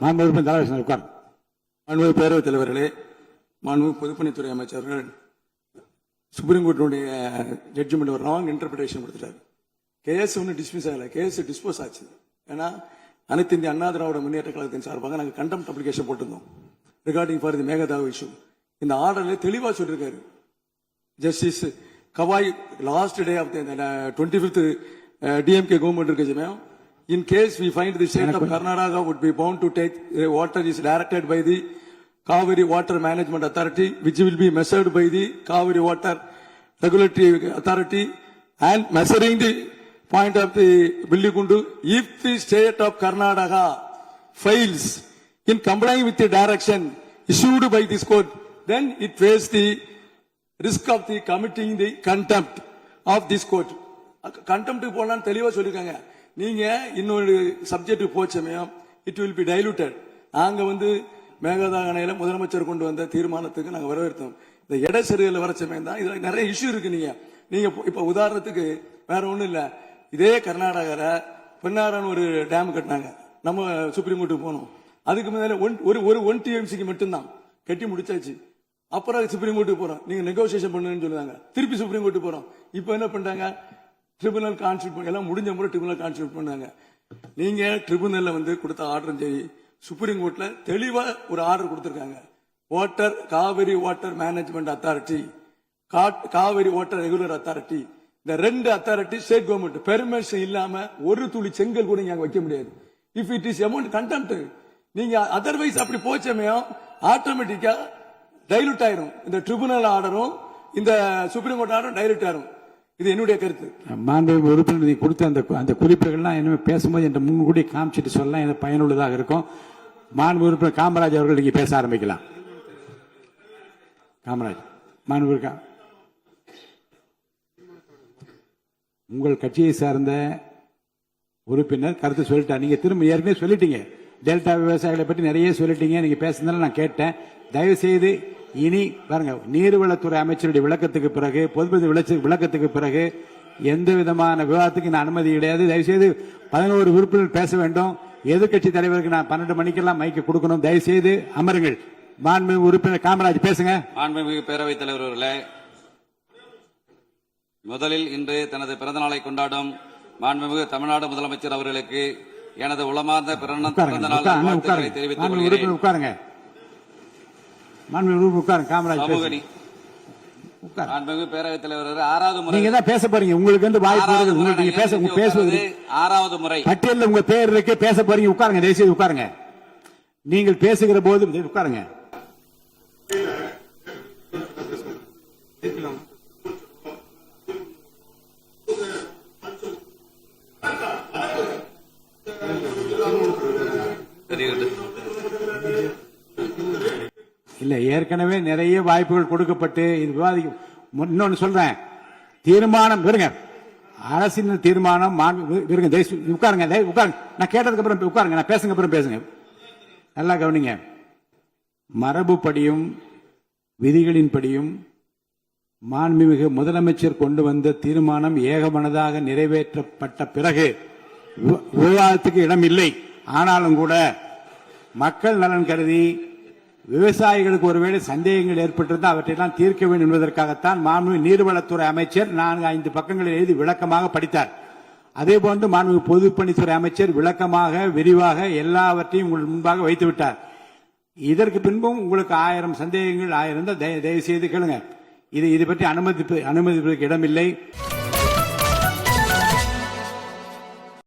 மாண்புமிகு பேரவைத் தலைவர்களே, மாண்புமிகு பொதுப்பணித்துறை அமைச்சர்கள் சுப்ரீம் கோர்ட்டுடைய ஜட்ஜ்மெண்ட் ஒரு ராங் இன்டர்பிரேஷன் கொடுத்துட்டாரு. கேஸ் ஒன்றும் டிஸ்மிஸ் ஆகல, கேஸ் டிஸ்போஸ் ஆச்சு. ஏன்னா அனைத்து இந்திய அண்ணா திராவிட முன்னேற்ற கழகத்தின் சார்பாக நாங்கள் கண்டெம்ட் அப்ளிகேஷன் போட்டிருந்தோம் regarding for the Mekedatu issue. இந்த ஆர்டர்ல தெளிவா சொல்லியிருக்காரு justice Gavai last day of 25th DMK government இருக்கு சமயம். In case we find the state of Karnataka would be bound to take water is directed by the Kaveri Water Management Authority, which will be measured by the Kaveri Water Regulatory Authority, and measuring the point of the Billigundu. If the state of Karnataka fails in complying with the direction issued by this court, then it faces the risk of the committing the contempt of this court. Contempt போலாம் தெளிவா சொல்லிருக்காங்க. நீங்க இன்னொரு subject போச்சமயம் it will be diluted. நாங்க மேகதாது அணையில முதலமைச்சர் கொண்டு வந்த தீர்மானத்துக்கு நாங்க வரவேற்றோம். இந்த இட சரிவில் வர சமயம் தான் இதுல நிறைய இஷ்யூ இருக்கு. நீங்க இப்ப உதாரணத்துக்கு வேற ஒண்ணும் இல்ல, இதே கர்நாடகால பெண்ணாரன் ஒரு டேம் கட்டினாங்க. நம்ம சுப்ரீம் கோர்ட்டுக்கு போனோம். அதுக்கு முன்னால ஒரு 1 TMCக்கு மட்டும்தான் கட்டி முடிச்சாச்சு. அப்புறம் சுப்ரீம் கோர்ட்டுக்கு போறோம், நீங்க நெகோசியேஷன் பண்ணுன்னு சொல்லுவாங்க. திருப்பி சுப்ரீம் கோர்ட்டுக்கு போறோம். இப்ப என்ன பண்றாங்க, ட்ரிபுனல் கான்ஸ்டியூட் எல்லாம் முடிஞ்ச முறை ட்ரிபுனல் கான்ஸ்டியூட் பண்ணாங்க. நீங்க ட்ரிபுனல்ல கொடுத்த ஆர்டரும் சரி, சுப்ரீம் கோர்ட்ல தெளிவா ஒரு ஆர்டர் கொடுத்திருக்காங்க. Water Kaveri water management authority, Kaveri water regular authority, இந்த 2 அத்தாரிட்டி ஸ்டேட் கவர்மெண்ட் பெர்மிஷன் இல்லாம ஒரு துளி செங்கல் கூட இங்க வைக்க முடியாது. If it is amount contempt, நீங்க அதர்வைஸ் அப்படி போச்சமயம் ஆட்டோமேட்டிக்கா டைலூட் ஆயிரும். இந்த ட்ரிபுனல் ஆர்டரும் இந்த சுப்ரீம் கோர்ட் ஆர்டரும் டைலூட் ஆயிரும். இது என்னுடைய கருத்து. மாண்புமிகு உறுப்பினர் கொடுத்த அந்த குறிப்புகள்லாம் என்ன பேசும்போது என்ற முன்கூடி காமிச்சிட்டு சொல்லலாம், எனக்கு பயனுள்ளதாக இருக்கும். மாண்புமிகு உறுப்பினர் காமராஜ் அவர்கள் நீங்க பேச ஆரம்பிக்கலாம். காமராஜ், மாண்புமிகு உங்கள் கட்சியை சார்ந்த உறுப்பினர் கருத்து சொல்லிட்டா. நீங்க திரும்ப ஏற்கனவே சொல்லிட்டீங்க, டெல்டா விவசாயிகளை பற்றி நிறைய சொல்லிட்டீங்க. நீங்க பேசுனதால நான் கேட்டேன். தயவு செய்து இனி பாருங்க, நீர்வளத்துறை அமைச்சருடைய விளக்கத்துக்கு பிறகு, பொதுப்பணி விளக்கத்துக்கு பிறகு எந்த விதமான விவாதத்துக்கு நான் அனுமதி கிடையாது. தயவுசெய்து 11 உறுப்பினர் பேச வேண்டும். எதிர்கட்சி தலைவருக்கு நான் 12 மணிக்கெல்லாம் மைக்கு கொடுக்கணும். தயவுசெய்து அமருங்கள். மாண்புமிகு உறுப்பினர் காமராஜ் பேசுங்க. மாண்புமிகு பேரவைத் தலைவர் அவர்களே, முதலில் இன்று தனது பிறந்தநாளை கொண்டாடும் மாண்புமிகு தமிழ்நாடு முதலமைச்சர் அவர்களுக்கு எனது உளமார்ந்த பிறந்த நாள் வாழ்த்துக்களை தெரிவித்துக் கொள்கிறேன். உட்காருங்க. பேரவைத் தலைவர் 6வது முறை நீங்க தான் பேச போறீங்க. உங்களுக்கு வாய்ப்பு பேசுவது 6வது முறை பட்டியலில் உங்க பேர் இருக்கு. பேச போறீங்க, உட்காருங்க. தயவுசெய்து உட்காருங்க. நீங்கள் பேசுகிற போது உட்காருங்க. இல்ல, ஏற்கனவே நிறைய வாய்ப்புகள் கொடுக்கப்பட்டு இது விவாதிக்கும். இன்னொன்னு சொல்றேன், தீர்மானம் இருங்க, அரசின் தீர்மானம் இருங்க. உட்காருங்க, உட்காருங்க. நான் கேட்டதுக்கு அப்புறம் உட்காருங்க, நான் பேசுங்க அப்புறம் பேசுங்க. நல்லா கவனிங்க. மரபுப்படியும் விதிகளின்படியும் மாண்புமிகு முதலமைச்சர் கொண்டு வந்த தீர்மானம் ஏகமனதாக நிறைவேற்றப்பட்ட பிறகு விவாதத்துக்கு இடம் இல்லை. ஆனாலும் கூட மக்கள் நலன் கருதி விவசாயிகளுக்கு ஒருவேளை சந்தேகங்கள் ஏற்பட்டிருந்தால் அவற்றையெல்லாம் தீர்க்க வேண்டும் என்பதற்காகத்தான் மாண்புமிகு நீர்வளத்துறை அமைச்சர் 4-5 பக்கங்களில் எழுதி விளக்கமாக படித்தார். அதேபோன்று மாண்புமிகு பொதுப்பணித்துறை அமைச்சர் விளக்கமாக விரிவாக எல்லாவற்றையும் உங்கள் முன்பாக வைத்து விட்டார். இதற்கு பின்பும் உங்களுக்கு 1000 சந்தேகங்கள் 1000 தயவு செய்து கேளுங்க. இது பற்றி அனுமதிப்பதற்கு இடமில்லை.